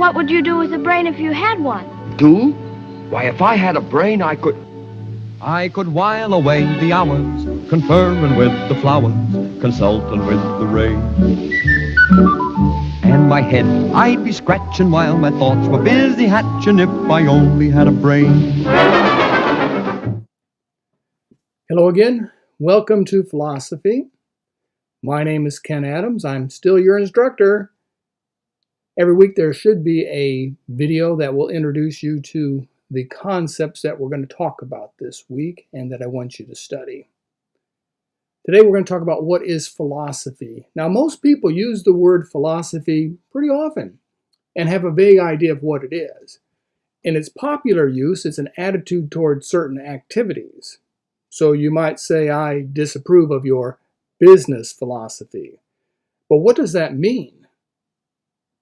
What would you do with a brain if you had one? Do? Why, if I had a brain, I could while away the hours, conferring with the flowers, consulting with the rain. And my head I'd be scratching while my thoughts were busy hatching if I only had a brain. Hello again. Welcome to Philosophy. My name is Ken Adams. I'm still your instructor. Every week there should be a video that will introduce you to the concepts that we're going to talk about this week and that I want you to study. Today we're going to talk about what is philosophy. Now, most people use the word philosophy pretty often and have a vague idea of what it is. In its popular use, it's an attitude toward certain activities. So you might say, I disapprove of your business philosophy. But what does that mean?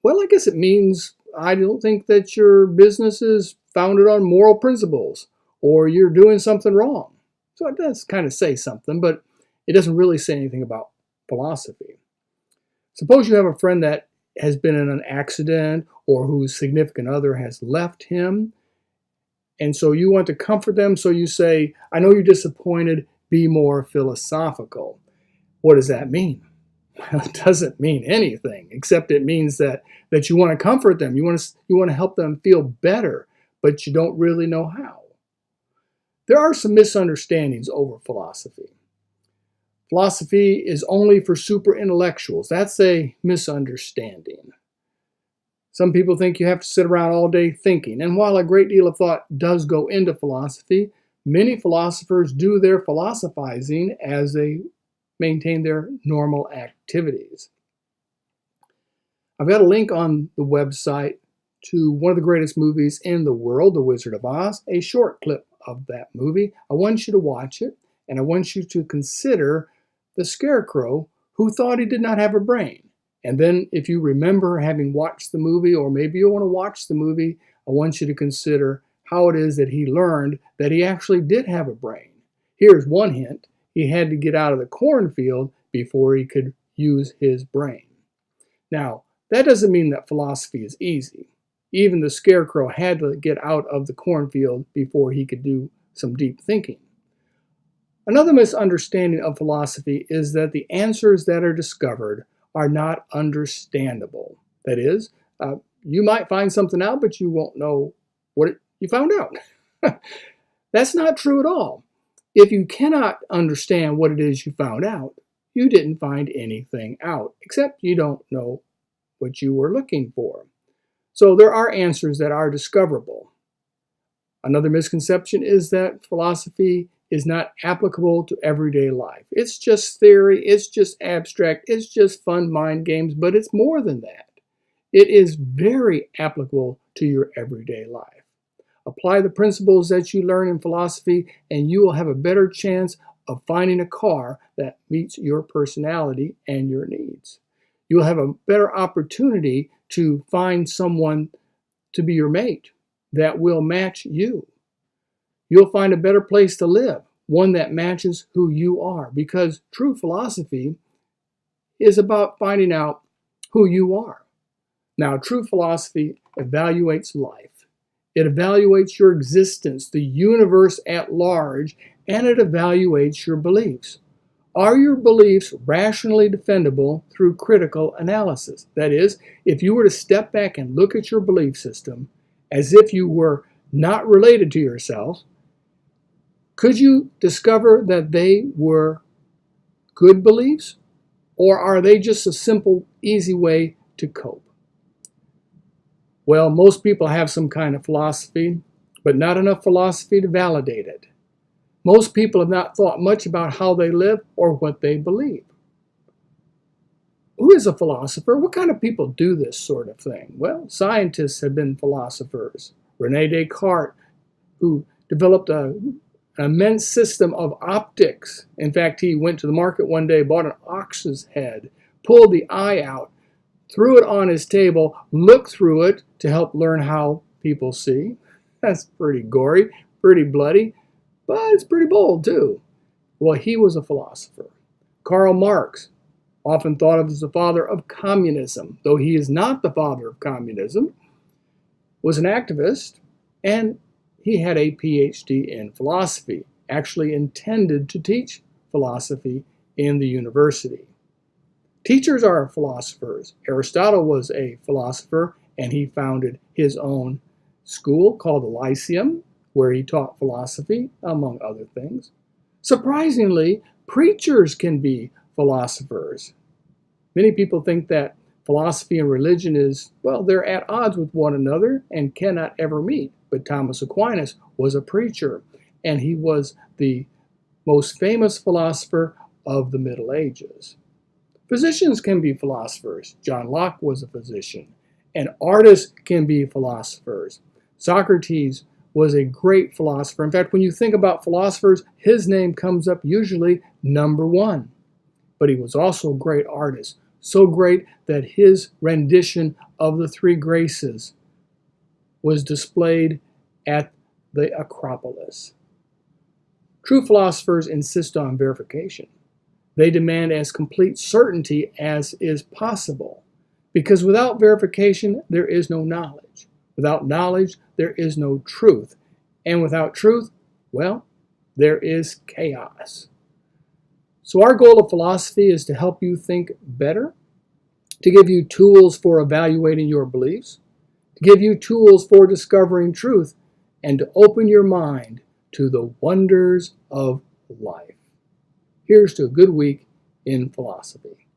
Well, I guess it means I don't think that your business is founded on moral principles or you're doing something wrong. So it does kind of say something, but it doesn't really say anything about philosophy. Suppose you have a friend that has been in an accident or whose significant other has left him. And so you want to comfort them. So you say, I know you're disappointed, be more philosophical. What does that mean? Well, it doesn't mean anything, except it means that you want to comfort them. You want to help them feel better, but you don't really know how. There are some misunderstandings over philosophy. Philosophy is only for super intellectuals. That's a misunderstanding. Some people think you have to sit around all day thinking. And while a great deal of thought does go into philosophy, many philosophers do their philosophizing as they maintain their normal activities. I've got a link on the website to one of the greatest movies in the world, The Wizard of Oz, a short clip of that movie. I want you to watch it, and I want you to consider the Scarecrow who thought he did not have a brain. And then if you remember having watched the movie, or maybe you want to watch the movie, I want you to consider how it is that he learned that he actually did have a brain. Here's one hint. He had to get out of the cornfield before he could use his brain. Now, that doesn't mean that philosophy is easy. Even the Scarecrow had to get out of the cornfield before he could do some deep thinking. Another misunderstanding of philosophy is that the answers that are discovered are not understandable. That is, you might find something out, but you won't know what you found out. That's not true at all. If you cannot understand what it is you found out, you didn't find anything out, except you don't know what you were looking for. So there are answers that are discoverable. Another misconception is that philosophy is not applicable to everyday life. It's just theory, it's just abstract, it's just fun mind games, but it's more than that. It is very applicable to your everyday life. Apply the principles that you learn in philosophy, and you will have a better chance of finding a car that meets your personality and your needs. You will have a better opportunity to find someone to be your mate that will match you. You'll find a better place to live, one that matches who you are, because true philosophy is about finding out who you are. Now, true philosophy evaluates life. It evaluates your existence, the universe at large, and it evaluates your beliefs. Are your beliefs rationally defendable through critical analysis? That is, if you were to step back and look at your belief system as if you were not related to yourself, could you discover that they were good beliefs? Or are they just a simple, easy way to cope? Well, most people have some kind of philosophy, but not enough philosophy to validate it. Most people have not thought much about how they live or what they believe. Who is a philosopher? What kind of people do this sort of thing? Well, scientists have been philosophers. René Descartes, who developed an immense system of optics. In fact, he went to the market one day, bought an ox's head, pulled the eye out, threw it on his table, looked through it to help learn how people see. That's pretty gory, pretty bloody, but it's pretty bold too. Well, he was a philosopher. Karl Marx, often thought of as the father of communism, though he is not the father of communism. was an activist, and he had a PhD in philosophy, actually intended to teach philosophy in the university. Teachers are philosophers. Aristotle was a philosopher, and he founded his own school called the Lyceum, where he taught philosophy, among other things. Surprisingly, preachers can be philosophers. Many people think that philosophy and religion they're at odds with one another and cannot ever meet. But Thomas Aquinas was a preacher, and he was the most famous philosopher of the Middle Ages. Physicians can be philosophers. John Locke was a physician. And artists can be philosophers. Socrates was a great philosopher. In fact, when you think about philosophers, his name comes up usually number one. But he was also a great artist. So great that his rendition of the Three Graces was displayed at the Acropolis. True philosophers insist on verification. They demand as complete certainty as is possible, because without verification, there is no knowledge. Without knowledge, there is no truth. And without truth, there is chaos. So our goal of philosophy is to help you think better, to give you tools for evaluating your beliefs, to give you tools for discovering truth, and to open your mind to the wonders of life. Here's to a good week in philosophy.